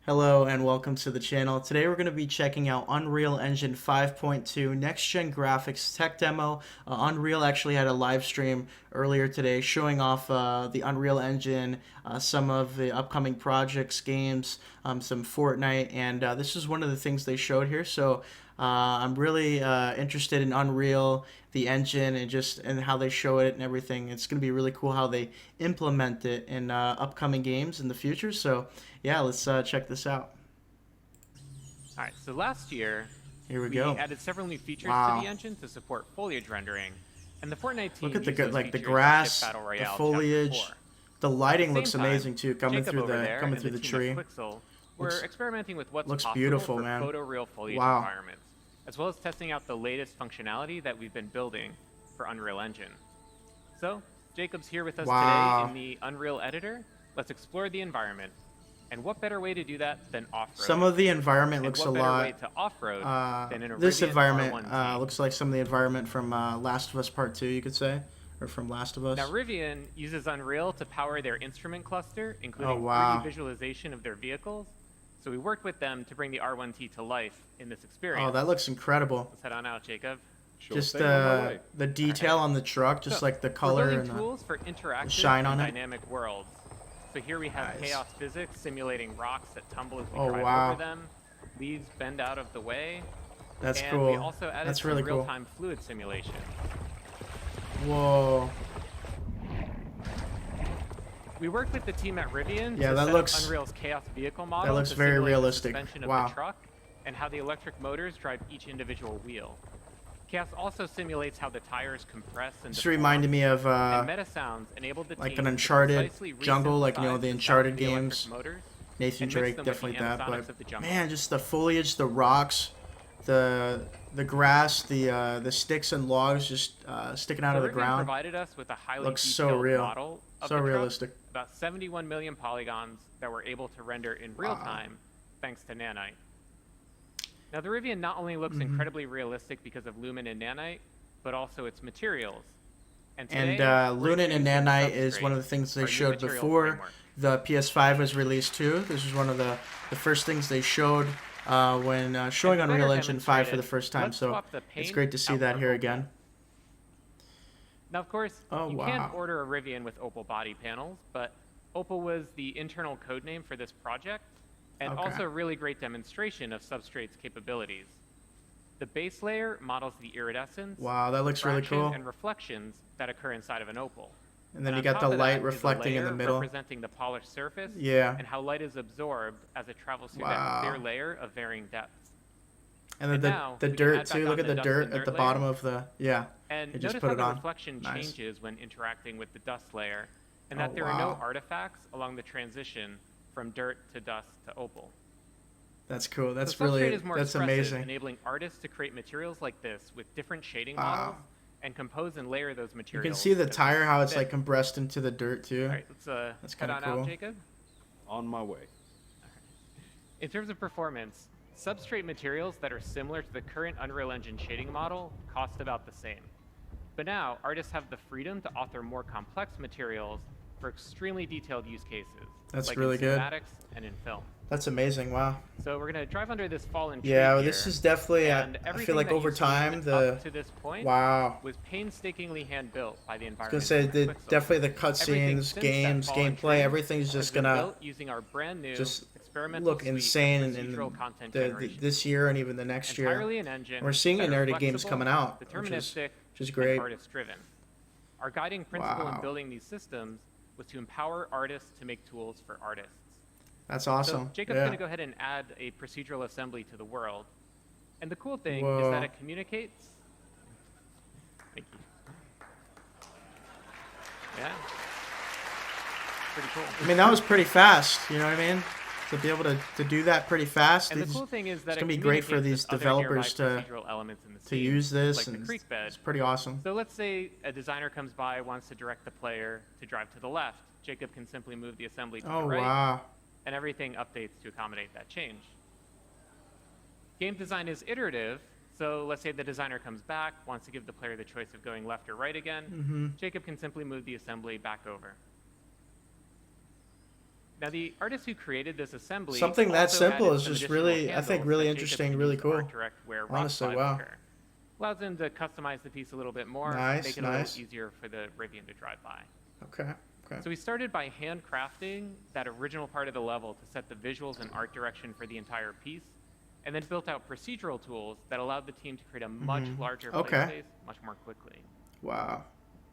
Hello and welcome to the channel. Today we're going to be checking out Unreal Engine 5.2 Next Gen Graphics Tech Demo. Unreal actually had a live stream earlier today showing off the Unreal Engine, some of the upcoming projects, games, some Fortnite, and this is one of the things they showed here. So I'm really interested in Unreal, the engine, and how they show it and everything. It's going to be really cool how they implement it in upcoming games in the future. So yeah, let's check this out. All right, so last year, Here we we go. added several new features to Wow. the engine to support foliage rendering, and the Fortnite Look team at the used those like the features to ship grass, Battle the Royale Chapter 4. foliage, the At the lighting same looks time, amazing too, coming Jacob through over there and the the team tree. at Quixel were Looks experimenting with what's looks possible beautiful, for man. photoreal foliage Wow. environments, as well as testing out the latest functionality that we've been building for Unreal Engine. So, Jacob's here with us Wow. today in the Unreal Editor. Let's explore the environment. And what better way to do that than off-road? Some of the environment And looks what a better lot. way to off-road than in a This Rivian environment R1T? looks like some of the environment from Last of Us Part 2, you could say, or from Last of Us. Now, Rivian uses Unreal to power their instrument cluster, Oh including wow. 3D visualization of their vehicles. So we worked with them to bring the R1T to life in this experience. Oh, that looks incredible. Let's head on out, Jacob. Sure Just thing, on my way. the detail on the truck, just So, like the we're color building and the tools for interactive shine on and it. dynamic worlds. So here we have Nice. chaos physics simulating rocks that tumble as we Oh, drive wow. over them, leaves bend out of the way, That's and cool. we also added That's some really cool. real-time fluid simulation. Whoa. We worked with the team at Rivian Yeah, to that set looks- up Unreal's chaos vehicle model. looks to very simulate the realistic. suspension of Wow. the truck and how the electric motors drive each individual wheel. Chaos also simulates how the tires compress and This deform, reminded me of and Meta Sounds enabled the like team an to Uncharted precisely jungle, like, you know, resynthesize the sound Uncharted of the electric games. motors Nathan and mix Drake, them with definitely the that. animatronics But of the jungle. man, just the foliage, the rocks, the grass, the sticks and logs just sticking out So of the Rivian ground. provided us with a highly Looks so detailed real. model of So the truck, realistic. about 71 million polygons that we're able to render in real Wow. time thanks to Nanite. Now the Rivian not only looks Mm-hmm. incredibly realistic because of Lumen and Nanite, but also its materials. And today, we're Lumen and introducing Nanite is one of the Substrate, things they our new showed material before framework. the PS5 was released too. This was one of the first things they showed when showing to better Unreal Engine 5 for demonstrate the it, first time. let's So swap the it's paint great to see out that for here Opal. again. Now, of course, Oh, you wow. can't order a Rivian with Opal body panels, but Opal was the internal code name for this project, and Okay. also a really great demonstration of Substrate's capabilities. The base layer models the iridescence, Wow, that looks really diffraction, cool. and reflections that occur inside of an opal. And then on you got top the of that light is a reflecting in the layer middle. representing the polished surface, Yeah. and how light is absorbed as it travels through Wow. that clear layer of varying depths. And then And now the we can dirt add back too. on Look at the the dust dirt and at dirt the layer. bottom of the And It just notice put how it the on. reflection Nice. changes when interacting with the dust layer, and Oh, that there are no wow. artifacts along the transition from dirt to dust to opal. That's cool. That's So really Substrate is more that's expressive, amazing. enabling artists to create materials like this with different shading Wow. models and compose and layer those You materials. can see the as they tire how it's fit. like compressed into the dirt too. All right, let's That's head kinda on cool. out, Jacob. On my way. In terms of performance, substrate materials that are similar to the current Unreal Engine shading model cost about the same. But now, artists have the freedom to author more complex materials for extremely detailed use cases. That's like really in good. cinematics and in film. That's amazing. Wow. So we're going to drive under this fallen tree Yeah, here, this is definitely. and I everything feel like that over you've seen time up to this point wow. was painstakingly hand-built by the I was environment. gonna say at Quixel. definitely the Everything cutscenes, since that games, fallen gameplay, tree everything's has just been gonna built using our brand new just experimental look suite of insane in procedural content the generation. this year and even the next year. Entirely an engine. We're seeing that are Nerdy games flexible, coming out, which deterministic, is great. and artist-driven. Our guiding principle Wow. in building these systems was to empower artists to make tools for artists. That's awesome. So Jacob's yeah. going to go ahead and add a procedural assembly to the world. And the cool thing is Whoa. that it communicates. Thank you. Yeah. Pretty cool. I mean, that was pretty fast. You know what I mean? To be able to do that pretty fast. And the these- cool thing is that it's it gonna be great for communicates these with other nearby developers procedural elements in the to scene, use this, like the and creek bed. it's pretty awesome. So let's say a designer comes by, wants to direct the player to drive to the left. Jacob can simply move the assembly to the Oh right, wow. and everything updates to accommodate that change. Game design is iterative, so let's say the designer comes back, wants to give the player the choice of going left or right again. Mm-hmm. Jacob can simply move the assembly back over. Now, the artist who created this assembly Something that also simple added is some just additional really, I think, handles really that Jacob interesting, can really use to cool. art direct where rock Honestly, slides wow. occur. Allows him to customize the piece a little bit more, Nice, make it a nice. little easier for the Rivian to drive by. Okay. Okay. So we started by handcrafting that original part of the level to set the visuals and art direction for the entire piece, and then built out procedural tools that allowed the team to create a much larger play Okay. space much more quickly. Wow.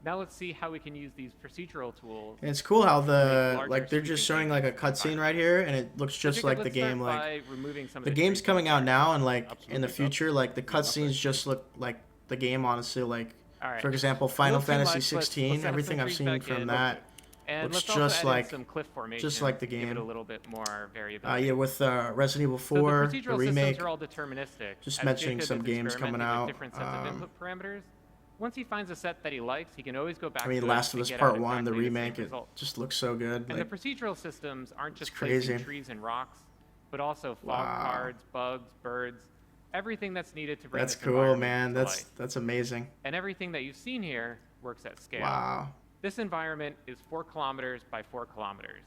Now let's see how we can use these procedural tools. And it's cool how the larger like they're just sweeping showing like a changes cutscene environment. right here, and it looks just Jacob, like the let's start game. Like by removing some of the the game's trees coming out and now, and like in Absolutely, the Doug. future, like the Nothing. cutscenes just look like the game. Honestly, like All right. for example, A Final little too much. Fantasy Let's 16, set up everything some I've trees seen back from in. that. And looks let's also just add like- in some cliff formation like the to give it game. a little bit more variability. Yeah, with Resident Evil So the 4, procedural the remake. systems are all deterministic. Just as mentioning Jacob some is games coming experimenting with out, different sets of input parameters. Once he finds a set that he likes, he can always go back I mean, to it Last of and Us get Part out 1, the exactly same remake, it result. just looks so good. And Like, the procedural systems aren't just crazy. placing trees and rocks, but also fog Wow. cards, bugs, birds, everything that's needed to bring that's this cool, environment man. to That's life. that's amazing. And everything that you've seen here works at scale. Wow. This environment is 4 kilometers by 4 kilometers.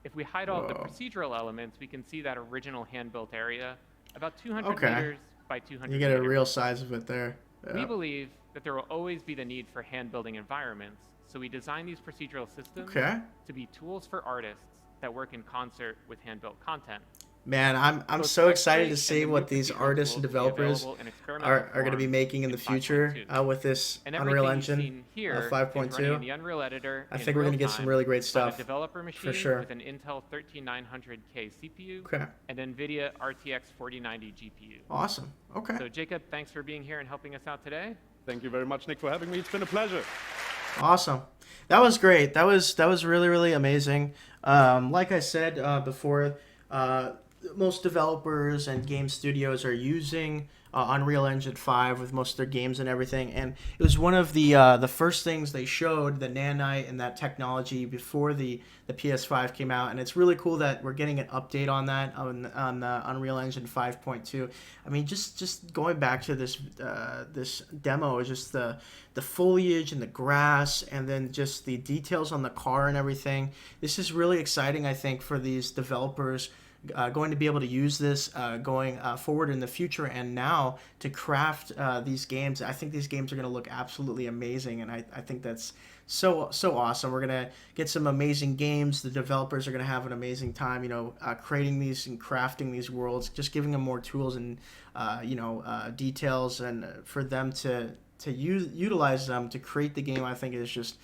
If we hide all of the Whoa. procedural elements, we can see that original hand-built area, about 200 Okay. meters by 200 You get a meters. real size of it there. We Yeah. believe that there will always be the need for hand-building environments, so we design these procedural systems Okay. to be tools for artists that work in concert with hand-built content. Man, I'm Both so excited to substrate see and what new these procedural artists and tools will be developers available in experimental are going to be form making in the future 5.2. with this And Unreal everything you've Engine seen here is 5.2. running in the Unreal Editor I in think we're real gonna get some time really great on stuff, a developer machine sure. with an Intel 13900K CPU Okay. and NVIDIA RTX 4090 GPU. Awesome. Okay. So Jacob, thanks for being here and helping us out today. Thank you very much, Nick, for having me. It's been a pleasure. Awesome. That was great. That was really, really amazing. Like I said before, most developers and game studios are using Unreal Engine 5 with most of their games and everything, and it was one of the first things they showed, the nanite and that technology before the PS5 came out, and it's really cool that we're getting an update on that on Unreal Engine 5.2. I mean, just going back to this this demo is just the foliage and the grass, and then just the details on the car and everything. This is really exciting, I think, for these developers. Going to be able to use this going forward in the future and now to craft these games. I think these games are going to look absolutely amazing, and I think that's so awesome. We're going to get some amazing games. The developers are going to have an amazing time, creating these and crafting these worlds, just giving them more tools and details, and for them to utilize them to create the game. I think is just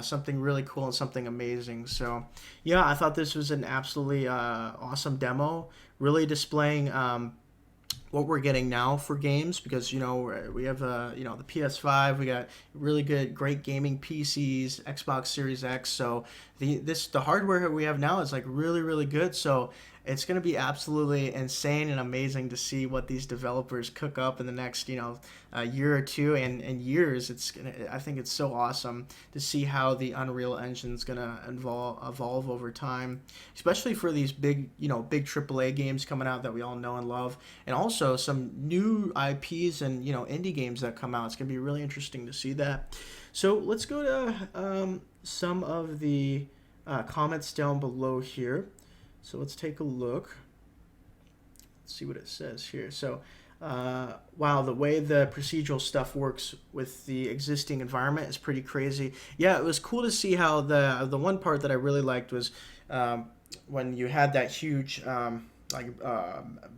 something really cool and something amazing. So, yeah, I thought this was an absolutely awesome demo, really displaying what we're getting now for games, because we have the PS5, we got really great gaming PCs, Xbox Series X. So the hardware we have now is like really, really good. So it's going to be absolutely insane and amazing to see what these developers cook up in the next year or two and years. I think it's so awesome to see how the Unreal Engine is going to evolve over time, especially for these big AAA games coming out that we all know and love, and also some new IPs and indie games that come out. It's going to be really interesting to see that. So let's go to some of the comments down below here. So let's take a look. Let's see what it says here. So, wow, the way the procedural stuff works with the existing environment is pretty crazy. Yeah, it was cool to see how the one part that I really liked was when you had that huge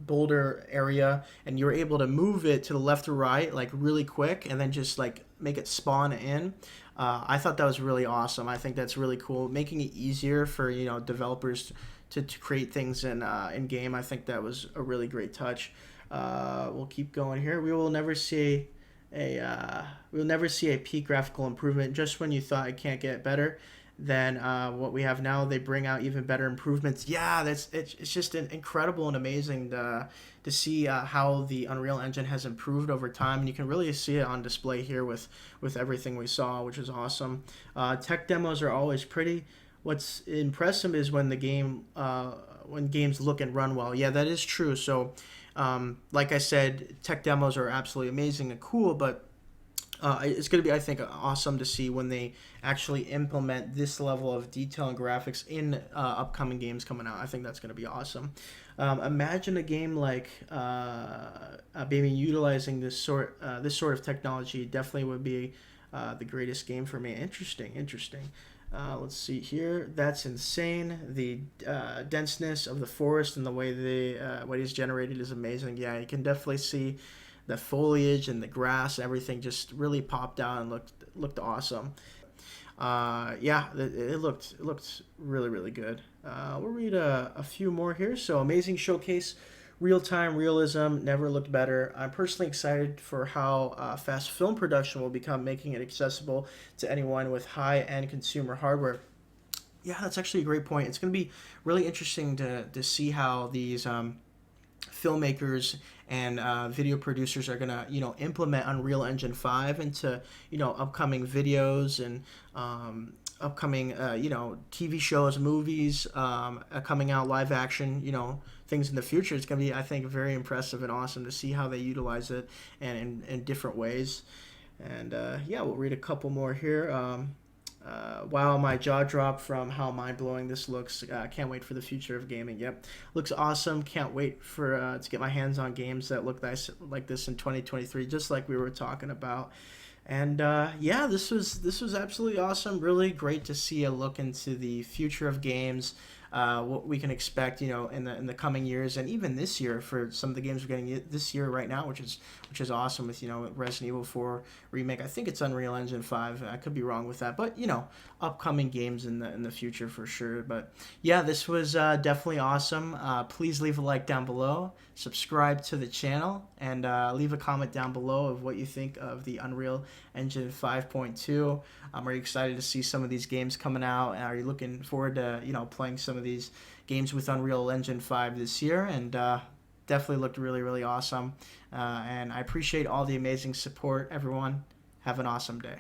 boulder area, and you were able to move it to the left or right like really quick, and then just like make it spawn in. I thought that was really awesome. I think that's really cool, making it easier for developers to create things in game. I think that was a really great touch. We'll keep going here. We will never see a peak graphical improvement. Just when you thought it can't get better than what we have now, they bring out even better improvements. Yeah, it's just incredible and amazing to see how the Unreal Engine has improved over time, and you can really see it on display here with everything we saw, which is awesome. Tech demos are always pretty. What's impressive is when games look and run well. Yeah, that is true. So, like I said, tech demos are absolutely amazing and cool, but It's going to be, I think, awesome to see when they actually implement this level of detail and graphics in upcoming games coming out. I think that's going to be awesome. Imagine a game like maybe utilizing this sort of technology. Definitely would be the greatest game for me. Interesting. Let's see here. That's insane. The denseness of the forest and the way what is generated is amazing. Yeah, you can definitely see the foliage and the grass, everything just really popped out and looked awesome. Yeah, it looked really good. We'll read a few more here. So amazing showcase, real-time realism, never looked better. I'm personally excited for how fast film production will become, making it accessible to anyone with high-end consumer hardware. Yeah, that's actually a great point. It's going to be really interesting to see how these filmmakers and video producers are gonna implement Unreal Engine 5 into upcoming videos and upcoming TV shows, movies coming out, live action things in the future. It's gonna be, I think, very impressive and awesome to see how they utilize it and in different ways. And yeah, we'll read a couple more here. Wow, my jaw dropped from how mind-blowing this looks. Can't wait for the future of gaming. Yep, looks awesome. Can't wait for to get my hands on games that look nice like this in 2023, just like we were talking about. And yeah, this was absolutely awesome. Really great to see a look into the future of games. What we can expect, in the coming years, and even this year for some of the games we're getting this year right now, which is awesome with Resident Evil 4 remake. I think it's Unreal Engine 5. I could be wrong with that, but upcoming games in the future for sure. But yeah, this was definitely awesome. Please leave a like down below, subscribe to the channel, and leave a comment down below of what you think of the Unreal Engine 5.2. Are you excited to see some of these games coming out? Are you looking forward to playing some of these games with Unreal Engine 5 this year? And definitely looked really awesome. And I appreciate all the amazing support, everyone. Have an awesome day.